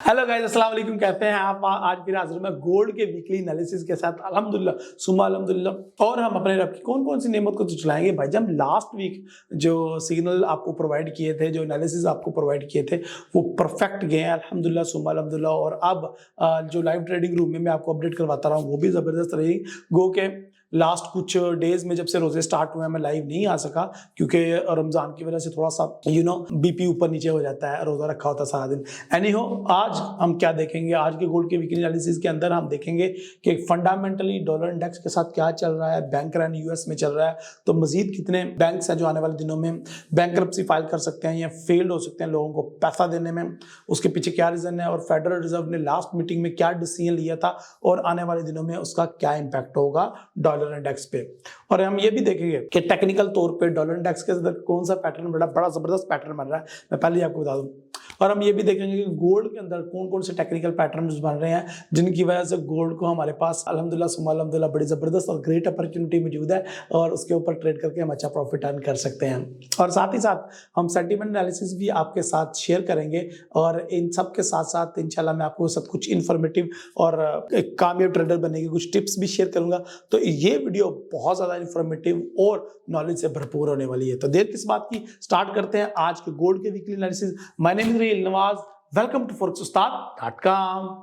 Hello guys, अस्सलाम वालेकुम। कैसे हैं आप? आज फिर हाजिर मैं गोल्ड के वीकली एनालिसिस के साथ अल्हम्दुलिल्लाह सुम्मा अल्हम्दुलिल्लाह। और हम अपने रब की कौन कौन सी नेमत को तो चलाएंगे भाई। जब लास्ट वीक जो सिग्नल आपको प्रोवाइड किए थे, जो एनालिसिस आपको प्रोवाइड किए थे, वो परफेक्ट गए हैं अल्हम्दुलिल्लाह सुम्मा अल्हम्दुलिल्लाह। और अब जो लाइव ट्रेडिंग रूम में मैं आपको अपडेट करवाता रहा हूँ वो भी ज़बरदस्त रही। गो के लास्ट कुछ डेज में जब से रोजे स्टार्ट हुए हैं मैं लाइव नहीं आ सका क्योंकि रमजान की वजह से थोड़ा सा बीपी ऊपर नीचे हो जाता है, रोजा रखा होता है सारा दिन। एनी हो, आज हम क्या देखेंगे? आज के गोल्ड के वीकली एनालिसिस के अंदर हम देखेंगे कि फंडामेंटली डॉलर इंडेक्स के साथ क्या चल रहा है, बैंक रन यूएस में चल रहा है, तो मजीद कितने बैंक्स हैं जो आने वाले दिनों में बैंकरप्सी फाइल कर सकते हैं या फेल्ड हो सकते हैं लोगों को पैसा देने में, उसके पीछे क्या रीजन है, और फेडरल रिजर्व ने लास्ट मीटिंग में क्या डिसीजन लिया था और आने वाले दिनों में उसका क्या इंपैक्ट होगा डॉलर इंडेक्स पे। और हम ये भी देखेंगे कि टेक्निकल तौर पे डॉलर इंडेक्स के अंदर कौन सा पैटर्न बड़ा जबरदस्त पैटर्न बन रहा है, मैं पहले ही आपको बता दूं। और हम ये भी देखेंगे कि गोल्ड के अंदर कौन कौन से टेक्निकल पैटर्न्स बन रहे हैं जिनकी वजह से गोल्ड को हमारे पास अल्हम्दुलिल्लाह सुम्मा अल्हम्दुलिल्लाह बड़ी जबरदस्त और ग्रेट अपॉर्चुनिटी मौजूद है और उसके ऊपर ट्रेड करके हम अच्छा प्रॉफिट अर्न कर सकते हैं। और साथ ही साथ हम सेंटीमेंट एनालिसिस भी आपके साथ शेयर करेंगे और इन सब के साथ साथ इंशाल्लाह मैं आपको सब कुछ इन्फॉर्मेटिव और एक कामयाब ट्रेडर बनने की कुछ टिप्स भी शेयर करूंगा। तो ये वीडियो बहुत ज्यादा इन्फॉर्मेटिव और नॉलेज से भरपूर होने वाली है। तो देर किस बात की, स्टार्ट करते हैं आज के गोल्ड के weekly analysis. My name is रियल Nawaz, welcome to forex-ustad.com।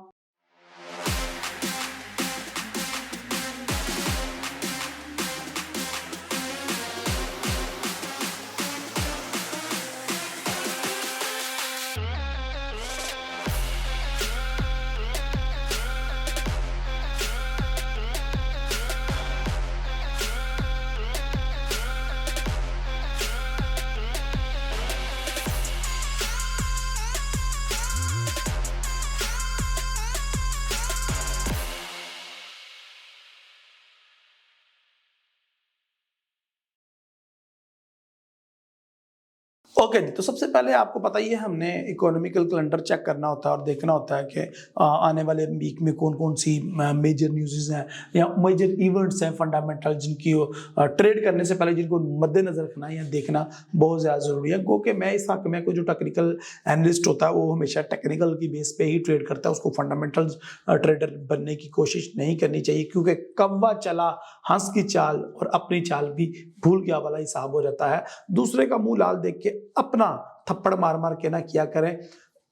Okay जी, तो सबसे पहले आपको पता ही है हमने इकोनॉमिकल कैलेंडर चेक करना होता है और देखना होता है कि आने वाले वीक में कौन कौन सी मेजर न्यूज़ हैं या मेजर इवेंट्स हैं फंडामेंटल जिनकी ट्रेड करने से पहले जिनको मद्देनजर रखना या देखना बहुत ज़्यादा ज़रूरी है। क्योंकि मैं इस हक में कोई जो टेक्निकल एनालिस्ट होता है वो हमेशा टेक्निकल की बेस पे ही ट्रेड करता है, उसको फंडामेंटल ट्रेडर बनने की कोशिश नहीं करनी चाहिए क्योंकि कौवा चला हंस की चाल और अपनी चाल भी भूल गया वाला हिसाब हो जाता है। दूसरे का मुंह लाल देख के अपना थप्पड़ मार मार के ना किया करें।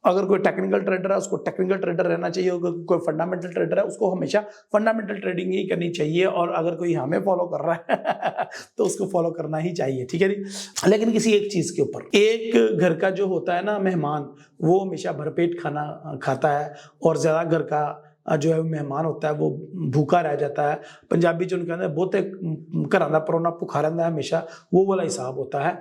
अगर कोई टेक्निकल ट्रेडर है उसको टेक्निकल ट्रेडर रहना चाहिए, अगर कोई फंडामेंटल ट्रेडर है उसको हमेशा फंडामेंटल ट्रेडिंग ही करनी चाहिए। और अगर कोई हमें फॉलो कर रहा है तो उसको फॉलो करना ही चाहिए, ठीक है जी। लेकिन किसी एक चीज के ऊपर, एक घर का जो होता है ना मेहमान, वो हमेशा भरपेट खाना खाता है और ज्यादा घर का जो है मेहमान होता है वो भूखा रह जाता है। पंजाबी जो कहते हैं बहुते घर का परौना भूखा रहता है हमेशा, वो वाला हिसाब होता है।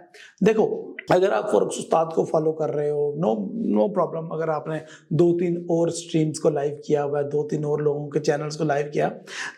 देखो, अगर आप फॉरेक्स उस्ताद को फॉलो कर रहे हो, नो प्रॉब्लम। अगर आपने 2-3 और स्ट्रीम्स को लाइव किया हुआ है, 2-3 और लोगों के चैनल्स को लाइव किया,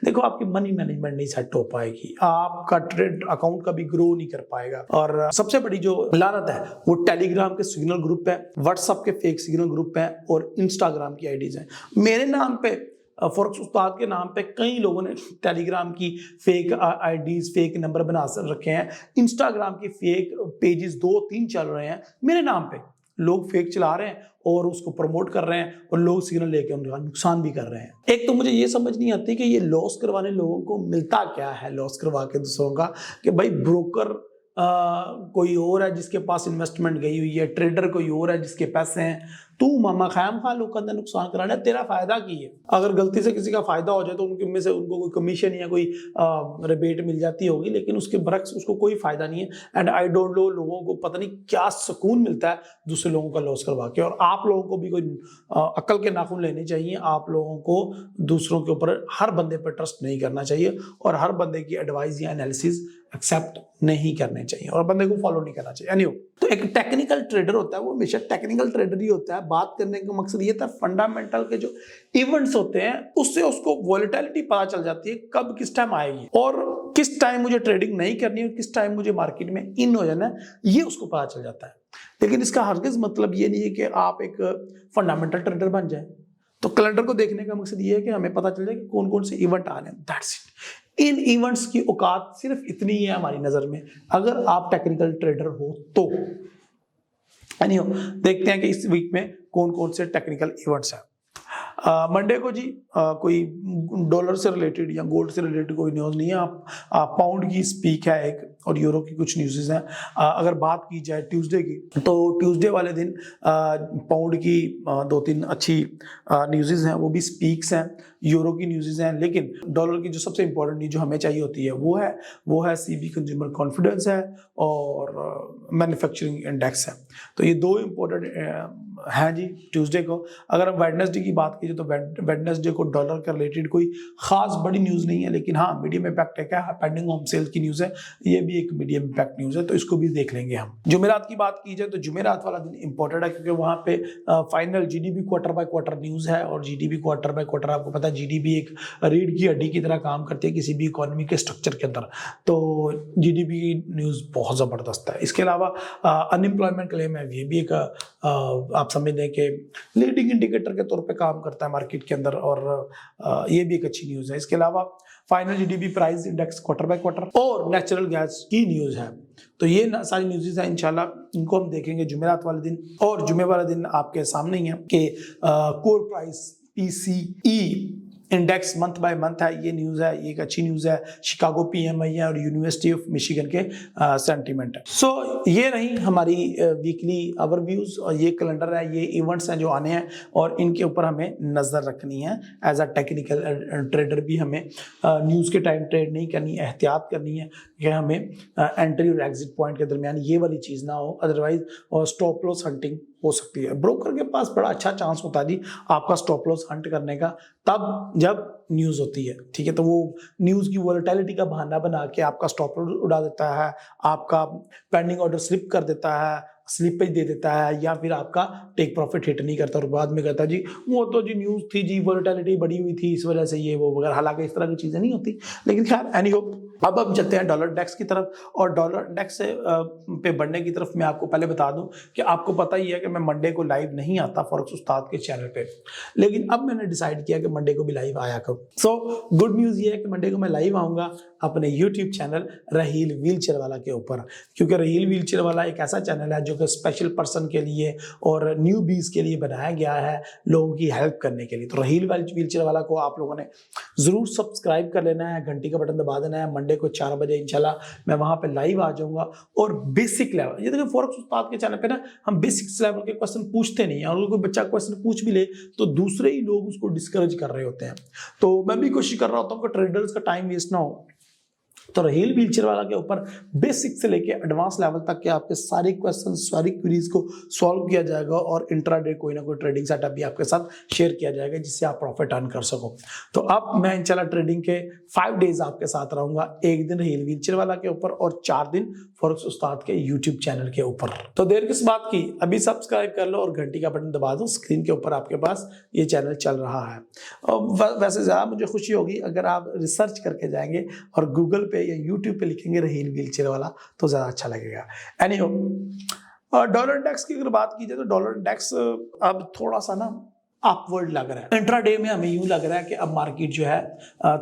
देखो आपकी मनी मैनेजमेंट नहीं सेट हो पाएगी, आपका ट्रेड अकाउंट कभी ग्रो नहीं कर पाएगा। और सबसे बड़ी जो लानत है वो टेलीग्राम के सिग्नल ग्रुप है, व्हाट्सएप के फेक सिग्नल ग्रुप है और इंस्टाग्राम की आईडीज है। मेरे नाम पे फॉरेक्स उस्ताद के नाम पे कई लोगों ने टेलीग्राम की फेक आईडीज, फेक नंबर बना रखे हैं, इंस्टाग्राम की फेक पेजेस 2-3 चल रहे हैं मेरे नाम पे। लोग फेक चला रहे हैं और उसको प्रमोट कर रहे हैं और लोग सिग्नल लेके उनका नुकसान भी कर रहे हैं। एक तो मुझे ये समझ नहीं आती कि ये लॉस करवाने लोगों को मिलता क्या है, लॉस करवा के दूसरों का, कि भाई ब्रोकर कोई और है जिसके पास इन्वेस्टमेंट गई हुई है, ट्रेडर कोई और है जिसके पैसे हैं, तू मामा खाम खा लोगों का अंदर नुकसान कराना, तेरा फायदा की है। अगर गलती से किसी का फायदा हो जाए तो उनके में से उनको कोई कमीशन या कोई रिबेट मिल जाती होगी, लेकिन उसके बरक्स उसको कोई फायदा नहीं है। एंड आई डोंट नो, लोगों को पता नहीं क्या सुकून मिलता है दूसरे लोगों का लॉस करवा के। और आप लोगों को भी कोई अक्ल के नाखून लेने चाहिए। आप लोगों को दूसरों के ऊपर, हर बंदे पर ट्रस्ट नहीं करना चाहिए और हर बंदे की एडवाइस या एनालिसिस एक्सेप्ट नहीं करने चाहिए और बंदे को फॉलो नहीं करना चाहिए। एनीवे, तो एक टेक्निकल ट्रेडर होता है वो हमेशा टेक्निकल ट्रेडर ही होता है। बात करने का मकसद ये था, फंडामेंटल के जो इवेंट्स होते हैं उससे उसको वॉलेटिलिटी पता चल जाती है, कब किस टाइम आएगी और किस टाइम मुझे ट्रेडिंग नहीं करनी है, किस टाइम मुझे मार्केट में इन हो जाना है, ये उसको पता चल जाता है। लेकिन इसका हरगिज मतलब ये नहीं है कि आप एक फंडामेंटल ट्रेडर बन जाए। तो कैलेंडर को देखने का मकसद ये है कि हमें पता चल जाए कि कौन कौन से इवेंट आ रहे हैं, दैट्स इट। इन इवेंट्स की औकात सिर्फ इतनी ही है हमारी नजर में, अगर आप टेक्निकल ट्रेडर हो तो। एनीहो, देखते हैं कि इस वीक में कौन कौन से टेक्निकल इवेंट्स हैं। मंडे को जी कोई डॉलर से रिलेटेड या गोल्ड से रिलेटेड कोई न्यूज़ नहीं है। आप पाउंड की स्पीक है एक, और यूरो की कुछ न्यूज़ हैं। अगर बात की जाए ट्यूसडे की, तो ट्यूसडे वाले दिन पाउंड की 2-3 अच्छी न्यूज़ हैं, वो भी स्पीक्स हैं, यूरो की न्यूज़ हैं। लेकिन डॉलर की जो सबसे इंपॉर्टेंट न्यूज़ जो हमें चाहिए होती है वो है सीबी कंज्यूमर कॉन्फिडेंस है और मैन्युफैक्चरिंग इंडेक्स है। तो ये दो इंपॉर्टेंट हैं जी ट्यूसडे को। अगर हम वेडनेसडे की बात कीजिए तो वेडनेसडे को डॉलर के रिलेटेड कोई खास बड़ी न्यूज़ नहीं है, लेकिन हाँ मीडियम इम्पैक्ट है। क्या पेंडिंग होम सेल की न्यूज़ है, ये भी एक मीडियम इम्पैक्ट न्यूज़ है, तो इसको भी देख लेंगे हम। जुमेरात की बात की जाए तो जुमेरात वाला दिन इंपॉर्टेंट है, क्योंकि वहाँ पे final GDP quarter by quarter news है। और जीडीपी क्वार्टर बाय क्वार्टर आपको पता है जीडीपी एक रीढ़ की हड्डी की तरह काम करती है किसी भी इकोनॉमी के स्ट्रक्चर के अंदर। तो जीडीपी की न्यूज़ बहुत ज़बरदस्त है। इसके अलावा अनएम्प्लॉयमेंट क्लेम है, ये भी एक आप समझ लें कि लीडिंग इंडिकेटर के तौर पे काम करता है मार्केट के अंदर, और ये भी एक अच्छी न्यूज़ है। इसके अलावा final GDP price index quarter by quarter और नेचुरल गैस की न्यूज़ है। तो ये सारी न्यूज़ है, इंशाल्लाह इनको हम देखेंगे जुमेरात वाले दिन। और जुमे वाले दिन आपके सामने ही है कि core price PCE index month by month है, ये न्यूज़ है, ये एक अच्छी न्यूज़ है। शिकागो पीएमआई है और यूनिवर्सिटी ऑफ मिशिगन के सेंटीमेंट है। सो ये रही हमारी वीकली ओवरव्यूज, और ये कैलेंडर है, ये इवेंट्स हैं जो आने हैं, और इनके ऊपर हमें नज़र रखनी है। एज अ टेक्निकल ट्रेडर भी हमें न्यूज़ के टाइम ट्रेड नहीं करनी, एहतियात करनी है कि हमें एंट्री और एग्जिट पॉइंट के दरमियान ये वाली चीज़ ना हो, अदरवाइज स्टॉप लॉस हंटिंग हो सकती है। ब्रोकर के पास बड़ा अच्छा चांस होता है जी आपका स्टॉप लॉस हंट करने का, तब जब न्यूज़ होती है, ठीक है। तो वो न्यूज़ की वोलेटिलिटी का बहाना बना के आपका स्टॉप लॉस उड़ा देता है, आपका पेंडिंग ऑर्डर स्लिप कर देता है, स्लिपेज दे देता है, या फिर आपका टेक प्रॉफिट हिट नहीं करता और बाद में कहता है जी वो तो जी न्यूज़ थी जी, वोलेटिलिटी बढ़ी हुई थी इस वजह से ये वो वगैरह। हालांकि इस तरह की चीज़ें नहीं होती, लेकिन खैर एनीहो, अब हम चलते हैं डॉलर इंडेक्स की तरफ। और डॉलर इंडेक्स पे बढ़ने की तरफ मैं आपको पहले बता दूं कि आपको पता ही है कि मैं मंडे को लाइव नहीं आता फॉरेक्स उस्ताद के चैनल पे, लेकिन अब मैंने डिसाइड किया कि मंडे को भी लाइव आया करूं। सो गुड न्यूज़ ये है कि मंडे को मैं लाइव आऊँगा अपने यूट्यूब चैनल रहील व्हीलचेयर वाला के ऊपर, क्योंकि रहील व्हीलचेयर वाला एक ऐसा चैनल है जो कि स्पेशल पर्सन के लिए और न्यू बीज के लिए बनाया गया है, लोगों की हेल्प करने के लिए। तो रहील व्हीलचेयर वाला को आप लोगों ने ज़रूर सब्सक्राइब कर लेना है, घंटी का बटन दबा देना है। मंडे को 4 बजे इंशाल्लाह मैं वहाँ पे लाइव आ जाऊँगा। और बेसिक लेवल, ये देखिए फॉरेक्स उस्ताद के चैनल पे ना हम बेसिक्स लेवल के क्वेश्चन पूछते नहीं हैं, और कोई बच्चा क्वेश्चन पूछ भी ले तो दूसरे ही लोग उसको डिस्करेज कर रहे होते हैं। तो मैं भी कोशिश कर रहा होता हूँ कि ट्रेडर्स का टाइम वेस्ट ना हो। तो रहील व्हीलचेयर वाला के ऊपर बेसिक से लेके एडवांस लेवल तक के आपके सारे क्वेश्चन, सारी क्वेरीज को सॉल्व किया जाएगा, और इंट्राडे कोई ना कोई ट्रेडिंग सेटअप भी आपके साथ शेयर किया जाएगा जिससे आप प्रॉफिट अर्न कर सको। तो अब मैं इंशाल्लाह ट्रेडिंग के 5 डेज आपके साथ रहूंगा, एक दिन रहील व्हीलचेयर वाला के ऊपर और 4 दिन फॉरेक्स उस्ताद के यूट्यूब चैनल के ऊपर। तो देर किस बात की, अभी सब्सक्राइब कर लो और घंटी का बटन दबा दो, स्क्रीन के ऊपर आपके पास ये चैनल चल रहा है। और वैसे ज़्यादा मुझे खुशी होगी अगर आप रिसर्च करके जाएंगे और गूगल पे या यूट्यूब पे लिखेंगे रहील व्हीलचेयर वाला, तो ज़्यादा अच्छा लगेगा। एनीहो, डॉलर इंडेक्स की अगर बात की जाए तो डॉलर इंडेक्स अब थोड़ा सा ना अपवर्ड लग रहा है। इंट्राडे में हमें यूं लग रहा है कि अब मार्केट जो है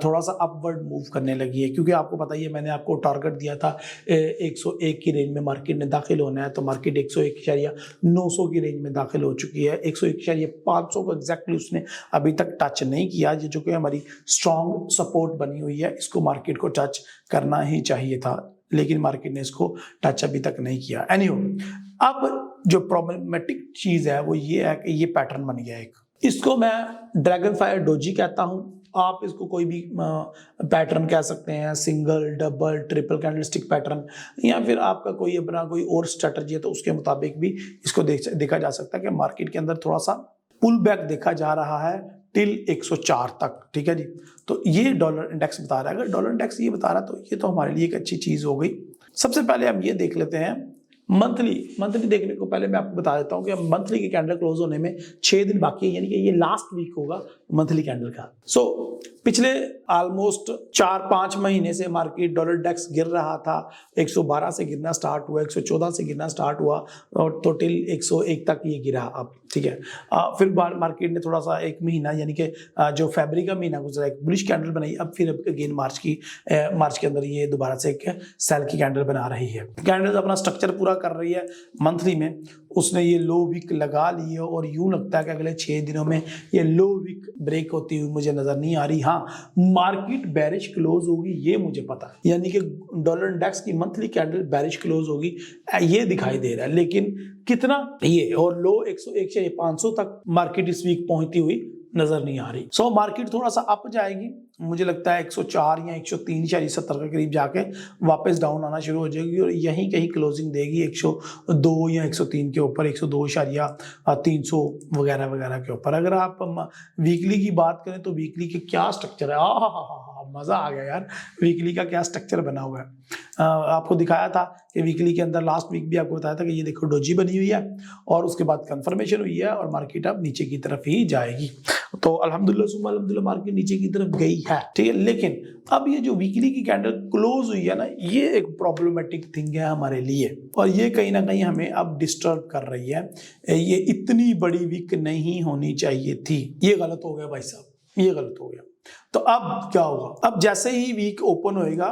थोड़ा सा अपवर्ड मूव करने लगी है, क्योंकि आपको पता ही है मैंने आपको टारगेट दिया था 101 की रेंज में मार्केट ने दाखिल होना है। तो मार्केट 101.900 की रेंज में दाखिल हो चुकी है। 101.500 को एग्जैक्टली उसने अभी तक टच नहीं किया, जो कि हमारी स्ट्रॉन्ग सपोर्ट बनी हुई है। इसको मार्केट को टच करना ही चाहिए था, लेकिन मार्केट ने इसको टच अभी तक नहीं किया। एनीहो, अब जो प्रॉब्लमेटिक चीज़ है वो ये है कि ये पैटर्न बन गया एक, इसको मैं ड्रैगन फायर डोजी कहता हूं। आप इसको कोई भी पैटर्न कह सकते हैं, single, double, triple candlestick pattern, या फिर आपका कोई अपना कोई और स्ट्रेटजी है तो उसके मुताबिक भी इसको देखा जा सकता है कि मार्केट के अंदर थोड़ा सा पुल बैक देखा जा रहा है टिल 104 तक, ठीक है जी। तो ये डॉलर इंडेक्स बता रहा है। अगर डॉलर इंडेक्स ये बता रहा है तो ये तो हमारे लिए एक अच्छी चीज़ हो गई। सबसे पहले हम ये देख लेते हैं मंथली देखने को पहले मैं आपको बता देता हूं कि मंथली के कैंडल क्लोज होने में 6 दिन बाकी है, यानी कि ये लास्ट वीक होगा मंथली कैंडल का। सो पिछले ऑलमोस्ट 4-5 महीने से मार्केट डॉलर इंडेक्स गिर रहा था। 112 से गिरना स्टार्ट हुआ, 114 से गिरना स्टार्ट हुआ, और तो टिल 101 तक ये गिरा। अब ठीक है। फिर मार्केट ने थोड़ा सा एक महीना यानी कि जो फरवरी का महीना गुजरा एक बुलिश कैंडल बनाई, अब फिर अगेन मार्च के अंदर ये दोबारा से एक सेल की कैंडल बना रही है। कैंडल अपना स्ट्रक्चर पूरा कर रही है मंथली में, उसने ये लो विक लगा ली है और यूं लगता है कि अगले 6 दिनों में ये लो विक ब्रेक होती हुई मुझे नजर नहीं आ रही। हाँ, मार्केट बेरिश क्लोज होगी ये मुझे पता है, यानी कि डॉलर इंडेक्स की मंथली कैंडल बेरिश क्लोज होगी ये दिखाई दे रहा है, लेकिन कितना ये और लो 101 से 500 तक मार्केट इस वीक पहुंचती हुई नजर नहीं आ रही। सो मार्केट थोड़ा सा अप जाएगी, मुझे लगता है 104 या 103.70 के करीब जाके वापस डाउन आना शुरू हो जाएगी और यहीं कहीं क्लोजिंग देगी 102 या 103 के ऊपर, 102.300 वगैरह वगैरह के ऊपर। अगर आप वीकली की बात करें तो वीकली के क्या स्ट्रक्चर है, मजा आ गया यार, वीकली का क्या स्ट्रक्चर बना हुआ है। आपको दिखाया था कि वीकली के अंदर लास्ट वीक भी आपको बताया था कि ये देखो डोजी बनी हुई है और उसके बाद कंफर्मेशन हुई है और मार्केट अब नीचे की तरफ ही जाएगी। तो अल्हम्दुलिल्लाह सुम्मा अल्हम्दुलिल्लाह मार्केट नीचे की तरफ गई है, ठीक है। लेकिन अब ये जो वीकली की कैंडल क्लोज हुई है ना, ये एक प्रॉब्लमेटिक थिंग है हमारे लिए और ये कहीं ना कहीं हमें अब डिस्टर्ब कर रही है। ये इतनी बड़ी वीक नहीं होनी चाहिए थी, ये गलत हो गया भाई साहब, ये गलत हो गया। तो अब क्या होगा, अब जैसे ही वीक ओपन होएगा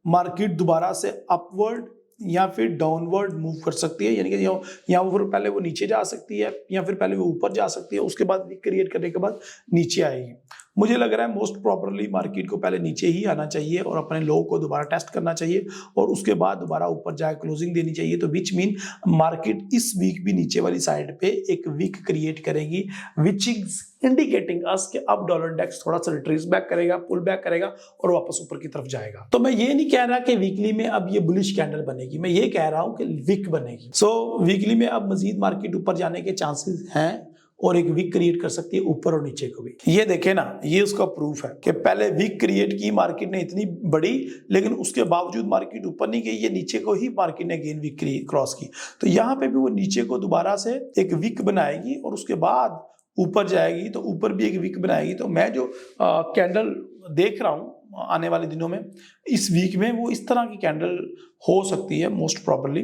मार्केट दोबारा से अपवर्ड या फिर डाउनवर्ड मूव कर सकती है, यानी कि या फिर पहले वो नीचे जा सकती है या फिर पहले वो ऊपर जा सकती है, उसके बाद वीक क्रिएट करने के बाद नीचे आएगी। मुझे लग रहा है मोस्ट प्रॉबरली मार्केट को पहले नीचे ही आना चाहिए और अपने लो को दोबारा टेस्ट करना चाहिए और उसके बाद दोबारा ऊपर जाए क्लोजिंग देनी चाहिए। तो विच मीन मार्केट इस वीक भी नीचे वाली साइड पे एक वीक क्रिएट करेगी, विच इज इंडिकेटिंग अस कि अब डॉलर इंडेक्स थोड़ा सा रिट्रेस बैक करेगा, पुल बैक करेगा और वापस ऊपर की तरफ जाएगा। तो मैं ये नहीं कह रहा कि वीकली में अब ये बुलिश कैंडल बनेगी, मैं ये कह रहा हूं कि वीक बनेगी। सो वीकली में अब मजीद मार्केट ऊपर जाने के चांसेस हैं और एक वीक क्रिएट कर सकती है ऊपर और नीचे को भी। ये देखे ना, ये उसका प्रूफ है कि पहले वीक क्रिएट की मार्केट ने इतनी बड़ी, लेकिन उसके बावजूद मार्केट ऊपर नहीं गई, ये नीचे को ही मार्केट ने अगेन वीक क्रॉस की। तो यहाँ पे भी वो नीचे को दोबारा से एक वीक बनाएगी और उसके बाद ऊपर जाएगी, तो ऊपर भी एक वीक बनाएगी। तो मैं जो कैंडल देख रहा हूँ आने वाले दिनों में, इस वीक में वो इस तरह की कैंडल हो सकती है मोस्ट प्रॉबरली,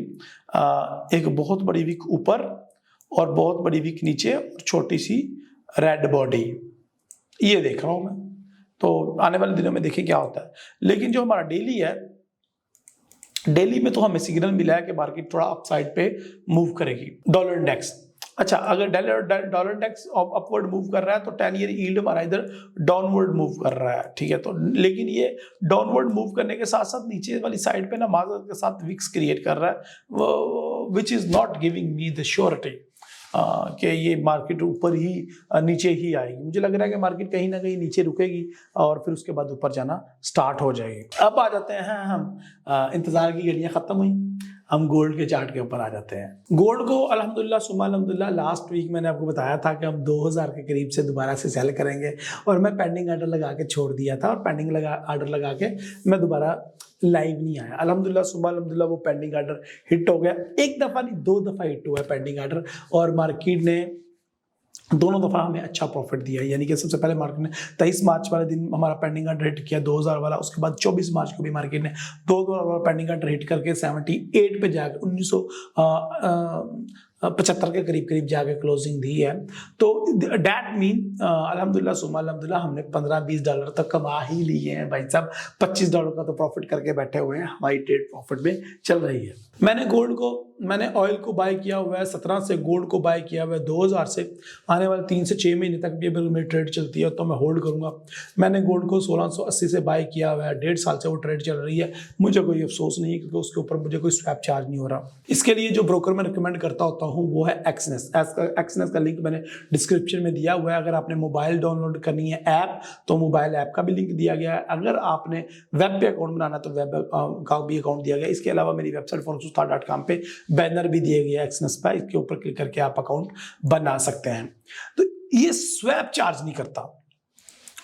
एक बहुत बड़ी वीक ऊपर और बहुत बड़ी वीक नीचे और छोटी सी रेड बॉडी, ये देख रहा हूं मैं। तो आने वाले दिनों में देखिए क्या होता है। लेकिन जो हमारा डेली है, डेली में तो हमें सिग्नल मिला है कि मार्केट थोड़ा अपसाइड पे मूव करेगी। डॉलर इंडेक्स, अच्छा, अगर डॉलर इंडेक्स अपवर्ड मूव कर रहा है तो 10 ईयर यील्ड हमारा इधर डाउनवर्ड मूव कर रहा है, ठीक है। तो लेकिन ये डाउनवर्ड मूव करने के साथ साथ नीचे वाली साइड पे ना मार्केट के साथ विक्स क्रिएट कर रहा है, which is not giving me the surety कि ये मार्केट ऊपर ही नीचे ही आएगी। मुझे लग रहा है कि मार्केट कहीं ना कहीं नीचे रुकेगी और फिर उसके बाद ऊपर जाना स्टार्ट हो जाएगी। अब आ जाते हैं हम, इंतजार की घड़ियां खत्म हुई, हम गोल्ड के चार्ट के ऊपर आ जाते हैं। गोल्ड को अल्हम्दुलिल्लाह सुम्मा अल्हम्दुलिल्लाह लास्ट वीक मैंने आपको बताया था कि हम 2000 के करीब से दोबारा से सेल करेंगे और मैं पेंडिंग ऑर्डर लगा के छोड़ दिया था और पेंडिंग ऑर्डर लगा के मैं दोबारा लाइव नहीं आया। अल्हम्दुलिल्लाह सुम्मा अल्हम्दुलिल्लाह वो पेंडिंग ऑर्डर हिट हो गया, एक दफ़ा नहीं 2 दफ़ा हिट हुआ है पेंडिंग ऑर्डर और मार्केट ने दोनों दफा हमें अच्छा प्रॉफिट दिया। यानी कि सबसे पहले मार्केट ने 23 मार्च वाले दिन हमारा पेंडिंग ऑर्डर हिट किया 2000 वाला, उसके बाद 24 मार्च को भी मार्केट ने 2000 वाला पेंडिंग ऑर्डर हिट करके 78 पे जाकर 1975 के करीब जाके क्लोजिंग दी है। तो डैट मीन अल्हम्दुलिल्लाह सुम्मा अल्हम्दुलिल्लाह हमने 15-20 डॉलर तक कमा ही लिए हैं भाई साहब। 25 डॉलर का तो प्रॉफिट करके बैठे हुए हैं, हमारी ट्रेड प्रॉफिट में चल रही है। मैंने ऑयल को बाय किया हुआ है 17 से, गोल्ड को बाय किया हुआ है 2000 से। आने वाले 3 से 6 महीने तक भी अगर मेरी ट्रेड चलती है तो मैं होल्ड करूंगा। मैंने गोल्ड को 1680 से बाय किया हुआ है, 1.5 साल से वो ट्रेड चल रही है। मुझे कोई अफसोस नहीं है क्योंकि उसके ऊपर मुझे कोई स्वैप चार्ज नहीं हो रहा। इसके लिए जो ब्रोकर मैं रिकमेंड करता होता हूँ वो है एक्सनेस। एक्सनेस का लिंक मैंने डिस्क्रिप्शन में दिया हुआ है। अगर आपने मोबाइल डाउनलोड करनी है ऐप तो मोबाइल ऐप का भी लिंक दिया गया है। अगर आपने वेब पे अकाउंट बनाना है तो वेब का भी अकाउंट दिया गया है। इसके अलावा मेरी वेबसाइट forex.com पे बैनर भी दिए गए एक्सनेस पर, इसके ऊपर क्लिक करके आप अकाउंट बना सकते हैं। तो ये स्वैप चार्ज नहीं करता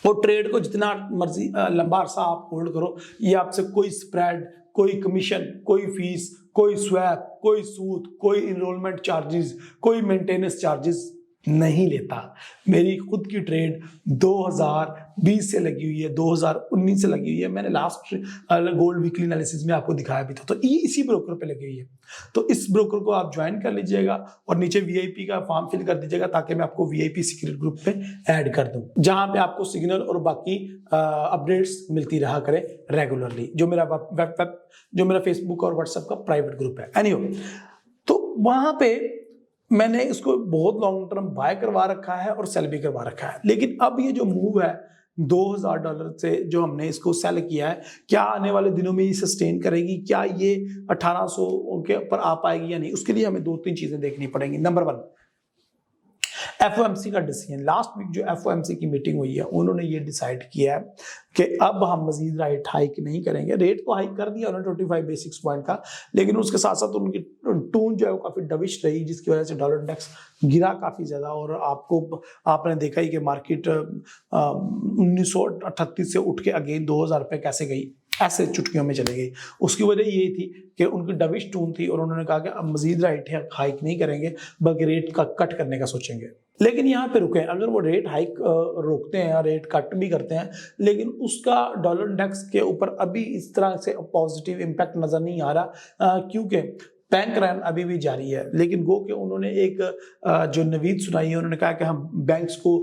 और ट्रेड को जितना मर्जी लंबा अरसा आप होल्ड करो, ये आपसे कोई स्प्रेड, कोई कमीशन, कोई फीस, कोई स्वैप, कोई सूद, कोई इनरोलमेंट चार्जेस, कोई मेंटेनेंस चार्जेस नहीं लेता। मेरी खुद की ट्रेड 2020 से लगी हुई है, 2019 से लगी हुई है। मैंने लास्ट गोल्ड वीकली एनालिसिस में आपको दिखाया भी था। तो ये इसी ब्रोकर पे लगी हुई है। तो इस ब्रोकर को आप ज्वाइन कर लीजिएगा और नीचे वीआईपी का फॉर्म फिल कर दीजिएगा ताकि मैं आपको वीआईपी सीक्रेट ग्रुप पे ऐड कर दूं, जहां पे आपको सिग्नल और बाकी अपडेट्स मिलती रहा करें रेगुलरली, जो मेरा फेसबुक और व्हाट्सएप का प्राइवेट ग्रुप है। एनीवे, तो वहां पे मैंने इसको बहुत लॉन्ग टर्म बाय करवा रखा है और सेल भी करवा रखा है। लेकिन अब ये जो मूव है $2000 से जो हमने इसको सेल किया है, क्या आने वाले दिनों में ये सस्टेन करेगी? क्या ये 1800 के ऊपर आ पाएगी या नहीं? उसके लिए हमें 2-3 चीजें देखनी पड़ेंगी। नंबर 1, एफओएमसी का डिसीजन। लास्ट वीक जो एफओएमसी की मीटिंग हुई है, उन्होंने ये डिसाइड किया है कि अब हम मजीद रेट हाइक नहीं करेंगे। रेट तो हाइक कर दिया उन्होंने 25 बेसिस पॉइंट का, लेकिन उसके साथ साथ उनकी टोन जो है वो काफी डविश रही, जिसकी वजह से डॉलर इंडेक्स गिरा काफी ज्यादा। और आपने देखा ही कि मार्केट 1938 से उठ के अगेन 2000 रुपए कैसे गई, ऐसे चुटकियों में चले गई। उसकी वजह ये थी कि उनकी डविश टोन थी और उन्होंने कहा कि अब मजीद रेट हाइक नहीं करेंगे, बल्कि रेट का कट करने का सोचेंगे। लेकिन यहाँ पे रुके, अगर वो रेट हाइक रोकते हैं या रेट कट भी करते हैं, लेकिन उसका डॉलर इंडेक्स के ऊपर अभी इस तरह से पॉजिटिव इम्पैक्ट नजर नहीं आ रहा, क्योंकि बैंक रन अभी भी जारी है। लेकिन गो के उन्होंने एक जो नवीद सुनाई है, उन्होंने कहा कि हम बैंक्स को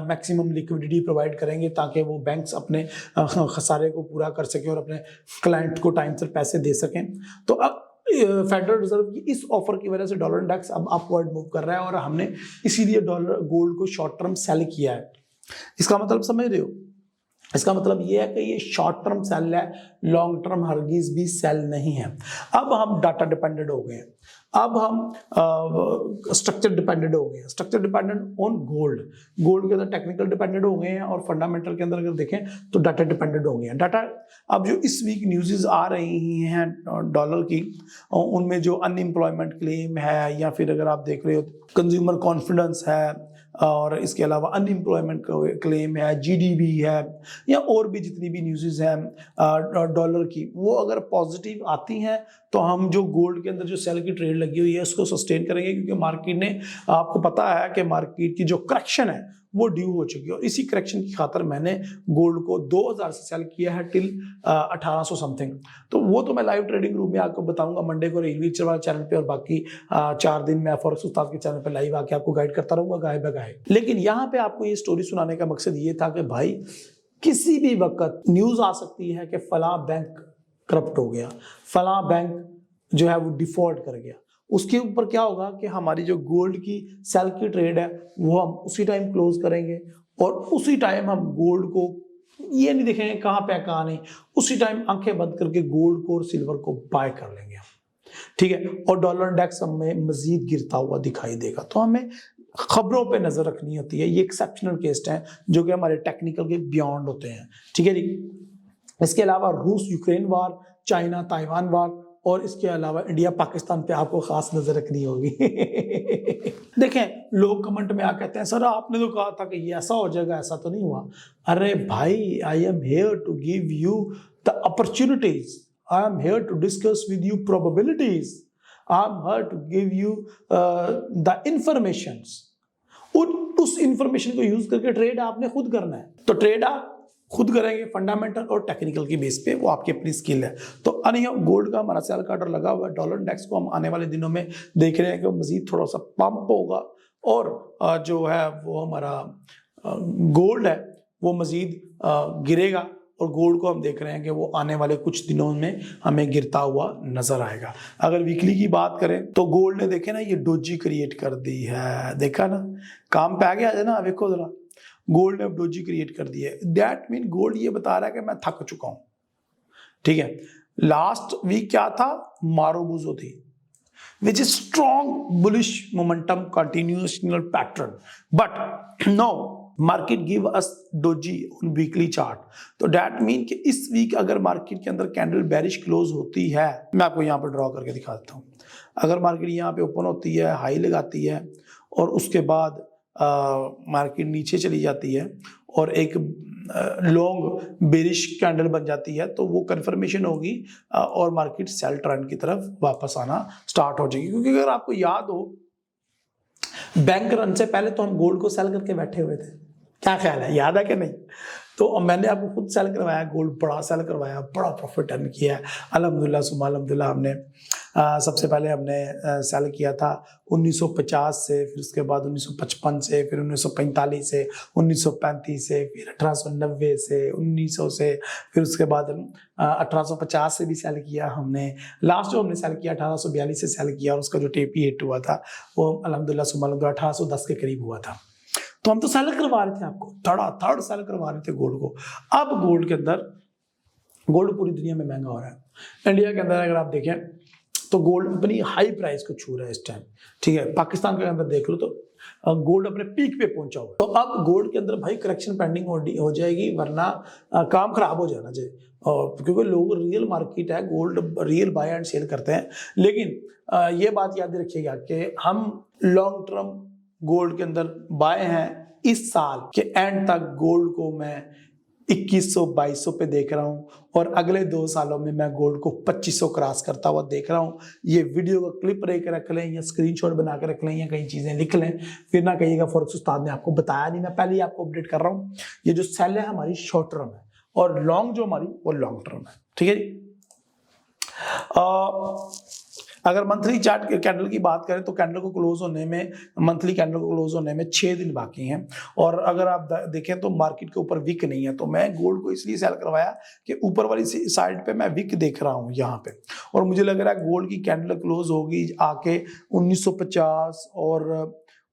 मैक्सिमम लिक्विडिटी प्रोवाइड करेंगे ताकि वो बैंक्स अपने खसारे को पूरा कर सकें और अपने क्लाइंट को टाइम से पैसे दे सकें। तो अब फेडरल रिजर्व की इस ऑफर की वजह से डॉलर इंडेक्स अब अपवर्ड मूव कर रहा है और हमने इसीलिए गोल्ड को शॉर्ट टर्म सेल किया है। इसका मतलब समझ रहे हो? इसका मतलब ये है कि ये शॉर्ट टर्म सेल है, लॉन्ग टर्म हरगिज भी सेल नहीं है। अब हम डाटा डिपेंडेंट हो गए हैं, अब हम स्ट्रक्चर डिपेंडेंट हो गए हैं। स्ट्रक्चर डिपेंडेंट ऑन गोल्ड के अंदर टेक्निकल डिपेंडेंट हो गए हैं और फंडामेंटल के अंदर अगर देखें तो डाटा डिपेंडेंट हो गए हैं। डाटा अब जो इस वीक न्यूज़ आ रही हैं डॉलर की, उनमें जो अनएम्प्लॉयमेंट क्लेम है या फिर अगर आप देख रहे हो कंज्यूमर कॉन्फिडेंस है और इसके अलावा अनएम्प्लॉयमेंट क्लेम है, जीडीपी है या और भी जितनी भी न्यूज़ हैं डॉलर की, वो अगर पॉजिटिव आती हैं तो हम जो गोल्ड के अंदर जो सेल की ट्रेड लगी हुई है उसको सस्टेन करेंगे, क्योंकि मार्केट ने, आपको पता है कि मार्केट की जो करेक्शन है वो ड्यू हो चुकी है। और इसी करेक्शन की खातर मैंने गोल्ड को 2000 से सेल किया है टिल 1800 समथिंग। तो वो तो मैं लाइव ट्रेडिंग रूम में आपको बताऊंगा मंडे को रीचर वाला चैनल पे, और बाकी 4 दिन मैं फॉरेक्स उस्ताद के चैनल पे लाइव आके आपको गाइड करता रहूंगा गाय बगाए। लेकिन यहाँ पे आपको ये स्टोरी सुनाने का मकसद ये था कि भाई किसी भी वक्त न्यूज आ सकती है कि फला बैंक करप्ट हो गया, फला बैंक जो है वो डिफॉल्ट कर गया। उसके ऊपर क्या होगा कि हमारी जो गोल्ड की सेल की ट्रेड है वो हम उसी टाइम क्लोज करेंगे और उसी टाइम हम गोल्ड को ये नहीं देखेंगे कहाँ पे कहाँ नहीं, उसी टाइम आंखें बंद करके गोल्ड को और सिल्वर को बाय कर लेंगे, ठीक है। और डॉलर इंडेक्स हमें मजीद गिरता हुआ दिखाई देगा। तो हमें खबरों पे नजर रखनी होती है। ये एक्सेप्शनल केस हैं जो कि हमारे टेक्निकल के बियॉन्ड होते हैं, ठीक है जी। इसके अलावा रूस यूक्रेन वार, चाइना ताइवान वार और इसके अलावा इंडिया पाकिस्तान पे आपको खास नजर रखनी होगी। देखें, लोग कमेंट में आ कहते हैं सर आपने तो कहा था कि ये ऐसा हो जाएगा, ऐसा तो नहीं हुआ। अरे भाई, I am here to give you the opportunities, I am here to discuss with you probabilities, I am here to give you the informations. उस इंफॉर्मेशन को यूज करके ट्रेड आपने खुद करना है। तो ट्रेड आप खुद करेंगे फंडामेंटल और टेक्निकल की बेस पे, वो आपकी अपनी स्किल है। तो गोल्ड का हमारा सेल का ऑर्डर लगा हुआ है। डॉलर इंडेक्स को हम आने वाले दिनों में देख रहे हैं कि वो मजीद थोड़ा सा पंप होगा और जो है वो हमारा गोल्ड है वो मजीद गिरेगा। और गोल्ड को हम देख रहे हैं कि वो आने वाले कुछ दिनों में हमें गिरता हुआ नजर आएगा। अगर वीकली की बात करें तो गोल्ड ने देखे ना ये डोजी क्रिएट कर दी है, देखा ना, काम पे आ गया है ना। देखो जरा, गोल्ड ने अब डोजी क्रिएट कर दी है। दैट मीन गोल्ड ये बता रहा है कि मैं थक चुका हूं, ठीक है। लास्ट वीक क्या था, मारुबुजो थी, which is strong bullish momentum continuational pattern, but no market give us doji on weekly chart। तो that mean कि इस वीक अगर मार्केट के अंदर कैंडल बेरिश क्लोज होती है, मैं आपको यहाँ पर ड्रॉ करके दिखा देता हूँ। अगर मार्केट यहाँ पे ओपन होती है, हाई लगाती है और उसके बाद मार्केट नीचे चली जाती है और एक लॉन्ग बेरिश कैंडल बन जाती है, तो वो कंफर्मेशन होगी और मार्केट सेल ट्रेंड की तरफ वापस आना स्टार्ट हो जाएगी। क्योंकि अगर आपको याद हो बैंक रन से पहले तो हम गोल्ड को सेल करके बैठे हुए थे, क्या ख्याल है, याद है कि नहीं? तो मैंने आपको खुद सेल करवाया गोल्ड, बड़ा सेल करवाया, बड़ा प्रॉफिट अर्न किया है अल्हम्दुलिल्लाह सुम्मा अल्हम्दुलिल्लाह। हमने सबसे पहले हमने सेल किया था 1950 से, फिर उसके बाद 1955 से, फिर 1945 से, 1935 से, फिर 1890 से, 1900 से, फिर उसके बाद 1850 से भी सेल किया हमने। लास्ट जो हमने सेल किया 1842 से सेल किया, और उसका जो टेपी हिट हुआ था वो अल्हम्दुलिल्लाह सुम्मा अल्हम्दुलिल्लाह 1810 के करीब हुआ था। तो हम तो सेल करवा रहे थे, आपको थर्ड सेल करवा रहे थे गोल्ड को। अब गोल्ड के अंदर, गोल्ड पूरी दुनिया में महंगा हो रहा है। इंडिया के अंदर अगर आप देखें तो गोल्ड अपनी हाई प्राइस को छू रहा है इस टाइम, ठीक है। पाकिस्तान के अंदर देख लो तो गोल्ड अपने पीक पे पहुंचा हुआ है। तो अब गोल्ड के अंदर भाई करेक्शन पेंडिंग हो जाएगी, वरना काम खराब हो जाना चाहिए। और क्योंकि लोग, रियल मार्केट है, gold real buy and sell करते हैं। लेकिन ये बात याद रखिएगा कि हम लॉन्ग टर्म गोल्ड के अंदर बाय हैं। इस साल के एंड तक गोल्ड को मैं 2100-2200 पे देख रहा हूं, और अगले 2 सालों में मैं गोल्ड को 2500 क्रॉस करता हुआ देख रहा हूं। ये वीडियो का क्लिप रख लें, या स्क्रीनशॉट बना के रख लें, या कई चीजें लिख लें, फिर ना कहिएगा फॉरेक्स उस्ताद ने आपको बताया नहीं। मैं पहले ही आपको अपडेट कर रहा हूं, ये जो सेल है हमारी शॉर्ट टर्म है, और लॉन्ग जो हमारी वो लॉन्ग टर्म है, ठीक है जी। अगर मंथली चार्ट कैंडल की बात करें तो कैंडल को क्लोज होने में, मंथली कैंडल को क्लोज होने में 6 दिन बाकी हैं। और अगर आप देखें तो मार्केट के ऊपर विक नहीं है, तो मैं गोल्ड को इसलिए सेल करवाया कि ऊपर वाली साइड पे मैं विक देख रहा हूं यहाँ पे, और मुझे लग रहा है गोल्ड की कैंडल क्लोज होगी आके 1950 और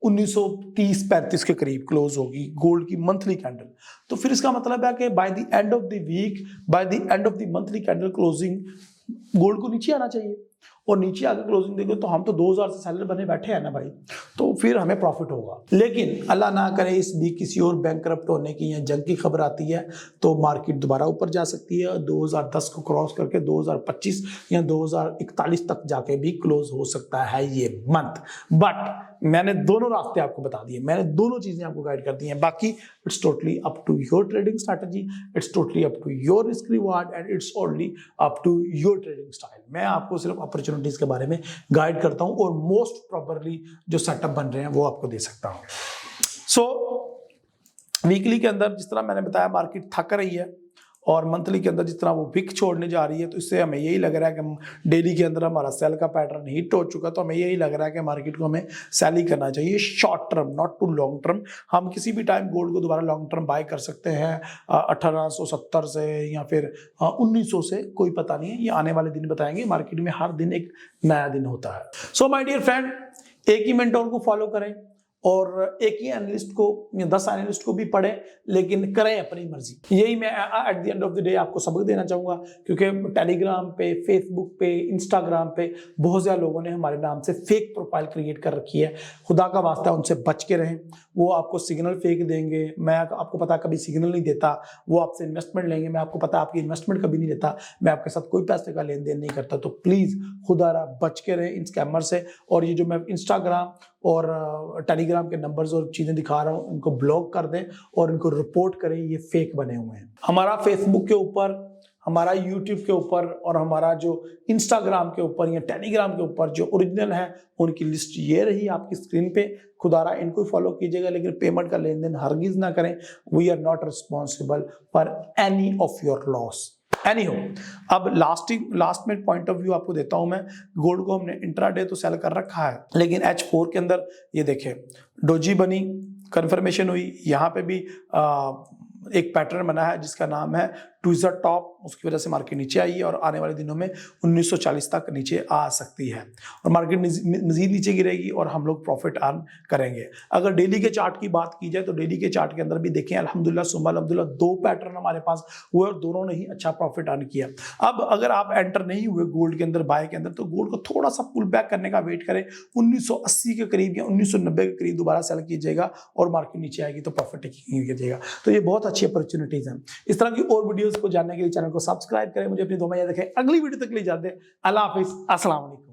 1930-35 के करीब क्लोज होगी गोल्ड की मंथली कैंडल। तो फिर इसका मतलब है कि by the end of the week, by the end of the monthly candle closing gold को नीचे आना चाहिए। और नीचे आकर क्लोजिंग देखो तो हम तो 2000 से सेलर बने बैठे हैं ना भाई, तो फिर हमें प्रॉफिट होगा। लेकिन अल्लाह ना करे इस बीच किसी और बैंकरप्ट होने की या जंग की खबर आती है तो मार्केट दोबारा ऊपर जा सकती है, 2010 को क्रॉस करके 2025 या 2041 तक जाके भी क्लोज हो सकता है ये मंथ। बट मैंने दोनों रास्ते आपको बता दिए, मैंने दोनों चीजें आपको गाइड कर दी हैं। बाकी it's totally up to your trading strategy, it's totally up to your risk reward, and it's only up to your trading style. मैं आपको सिर्फ अपॉर्चुनिटीज के बारे में गाइड करता हूं, और मोस्ट प्रॉपरली जो सेटअप बन रहे हैं वो आपको दे सकता हूं। सो वीकली के अंदर जिस तरह मैंने बताया मार्केट थक रही है, और मंथली के अंदर जिस तरह वो विक छोड़ने जा रही है, तो इससे हमें यही लग रहा है कि डेली के अंदर हमारा सेल का पैटर्न हिट हो चुका, तो हमें यही लग रहा है कि मार्केट को हमें सेल ही करना चाहिए short term, not to long term. हम किसी भी टाइम गोल्ड को दोबारा लॉन्ग टर्म बाय कर सकते हैं 1870 से या फिर 1900 से, कोई पता नहीं है, ये आने वाले दिन बताएंगे। मार्केट में हर दिन एक नया दिन होता है। सो माय डियर फ्रेंड, एक ही मेंटोर को फॉलो करें, और एक ही एनालिस्ट को या 10 एनालिस्ट को भी पढ़ें, लेकिन करें अपनी मर्जी। यही मैं at the end of the day आपको सबक देना चाहूंगा, क्योंकि टेलीग्राम पे, फेसबुक पे, इंस्टाग्राम पे बहुत ज्यादा लोगों ने हमारे नाम से फेक प्रोफाइल क्रिएट कर रखी है। खुदा का वास्ता उनसे बच के रहें। वो आपको सिग्नल फेक देंगे, मैं आपको पता कभी सिग्नल नहीं देता। वो आपसे इन्वेस्टमेंट लेंगे, मैं आपको पता आपकी इन्वेस्टमेंट कभी नहीं देता। मैं आपके साथ कोई पैसे का लेन देन नहीं करता। तो प्लीज खुदा बच के रहें इन स्कैमर से। और ये जो मैं इंस्टाग्राम और टेलीग्राम के नंबर्स और चीजें दिखा रहा हूं, उनको ब्लॉक कर दें और इनको रिपोर्ट करें, ये फेक बने हुए हैं। हमारा फेसबुक के ऊपर, हमारा यूट्यूब के ऊपर, और हमारा जो इंस्टाग्राम के ऊपर या टेलीग्राम के ऊपर जो ओरिजिनल है उनकी लिस्ट ये रही आपकी स्क्रीन पे। खुदारा इनको फॉलो कीजिएगा, लेकिन पेमेंट का लेन देन हरगिज ना करें। We are not responsible for any of your loss. Anyhow, अब लास्ट में पॉइंट ऑफ व्यू आपको देता हूं मैं। गोल्ड को हमने इंट्राडे तो सेल कर रखा है, लेकिन H4 के अंदर ये देखें डोजी बनी, कंफर्मेशन हुई, यहाँ पे भी एक पैटर्न बना है जिसका नाम है ट्विज़र टॉप, उसकी वजह से मार्केट नीचे आई है, और आने वाले दिनों में 1940 तक नीचे आ सकती है, और मार्केट मजीद नीचे गिरेगी और हम लोग प्रॉफिट अर्न करेंगे। अगर डेली के चार्ट की बात की जाए तो डेली के चार्ट के अंदर भी देखें अल्हम्दुलिल्लाह सुम्मा अल्हम्दुलिल्लाह 2 पैटर्न हमारे पास हुए, और दोनों ने ही अच्छा प्रॉफिट अर्न किया। अब अगर आप एंटर नहीं हुए गोल्ड के अंदर, बाय के अंदर, तो गोल्ड को थोड़ा सा पुल बैक करने का वेट करें। 1980 के करीब या 1990 के करीब दोबारा सेल कीजिएगा, और मार्केट नीचे आएगी तो प्रॉफिट टेकिंग कीजिएगा। तो ये बहुत अच्छी अपॉर्चुनिटीज हैं। इस तरह की और वीडियोस को जानने के लिए चैनल को सब्सक्राइब करें। मुझे अपनी दुआ में याद रखें। अगली वीडियो तक ले जाते हैं। अल्लाह हाफिज, अस्सलाम वालेकुम।